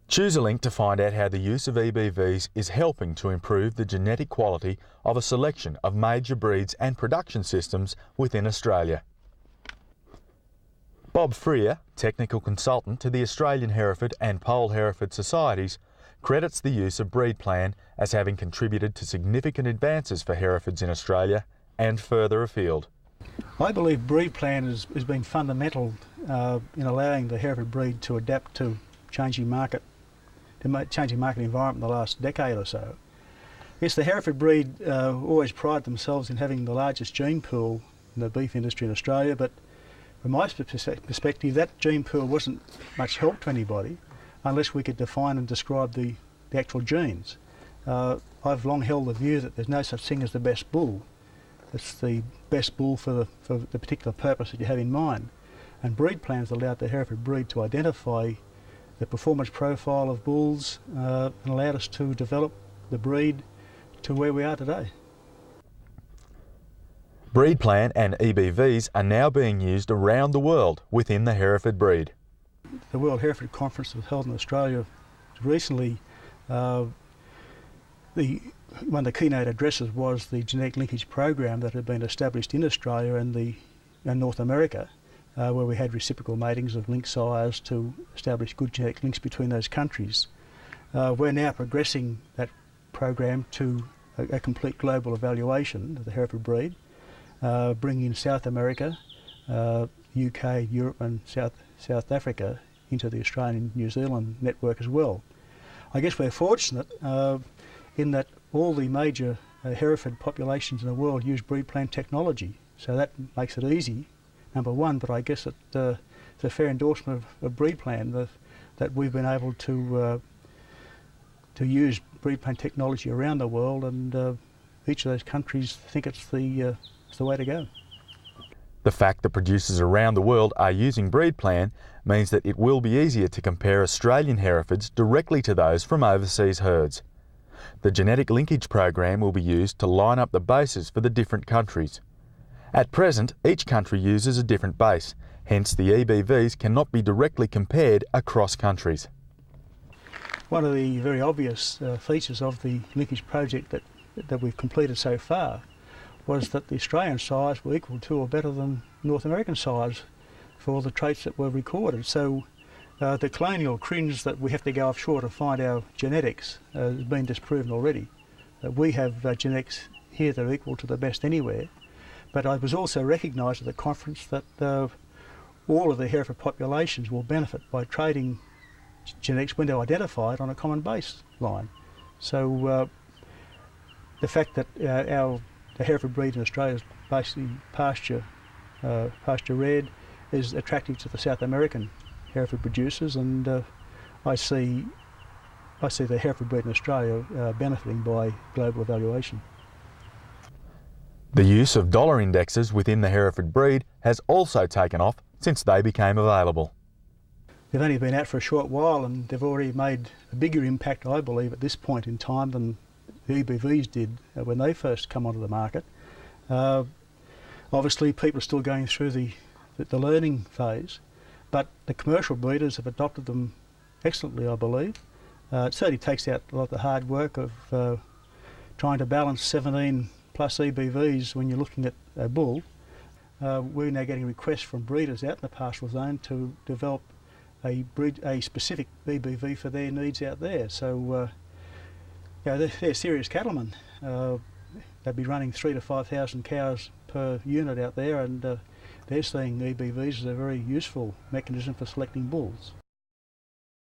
Choose a link to find out how the use of EBVs is helping to improve the genetic quality of a selection of major breeds and production systems within Australia. Bob Freer, technical consultant to the Australian Hereford and Pole Hereford Societies, credits the use of BreedPlan as having contributed to significant advances for Herefords in Australia and further afield. I believe BreedPlan has been fundamental in allowing the Hereford breed to adapt to changing market environment in the last decade or so. Yes, the Hereford breed always pride themselves in having the largest gene pool in the beef industry in Australia, but from my perspective, that gene pool wasn't much help to anybody unless we could define and describe the actual genes. I've long held the view that there's no such thing as the best bull. It's the best bull for the particular purpose that you have in mind. And BreedPlan has allowed the Hereford breed to identify the performance profile of bulls and allowed us to develop the breed to where we are today. BreedPlan and EBVs are now being used around the world within the Hereford breed. The World Hereford Conference was held in Australia recently. One of the keynote addresses was the genetic linkage program that had been established in Australia and North America, where we had reciprocal matings of link sires to establish good genetic links between those countries. We're now progressing that program to a complete global evaluation of the Hereford breed, bringing South America, UK, Europe and South Africa into the Australian New Zealand network as well. I guess we're fortunate in that all the major Hereford populations in the world use BreedPlan technology, so that makes it easy, number one, but I guess it's a fair endorsement of BreedPlan that we've been able to use BreedPlan technology around the world, and each of those countries think it's the way to go. The fact that producers around the world are using BreedPlan means that it will be easier to compare Australian Herefords directly to those from overseas herds. The genetic linkage program will be used to line up the bases for the different countries. At present, each country uses a different base, hence the EBVs cannot be directly compared across countries. One of the very obvious features of the linkage project that we've completed so far was that the Australian sires were equal to or better than North American sires for all the traits that were recorded. So the colonial cringe that we have to go offshore to find our genetics has been disproven already. We have genetics here that are equal to the best anywhere. But it was also recognised at the conference that all of the Hereford populations will benefit by trading genetics when they're identified on a common baseline. So the fact that the Hereford breed in Australia is basically pasture reared is attractive to the South American Hereford producers, and I see the Hereford breed in Australia benefiting by global evaluation. The use of dollar indexes within the Hereford breed has also taken off since they became available. They've only been out for a short while and they've already made a bigger impact, I believe, at this point in time than the EBVs did when they first come onto the market. Obviously people are still going through the learning phase, but the commercial breeders have adopted them excellently, I believe. It certainly takes out a lot of the hard work of trying to balance 17 plus EBVs when you're looking at a bull. We're now getting requests from breeders out in the pastoral zone to develop a specific EBV for their needs out there. So they're serious cattlemen. They'd be running 3,000 to 5,000 cows per unit out there, and they're seeing EBVs as a very useful mechanism for selecting bulls.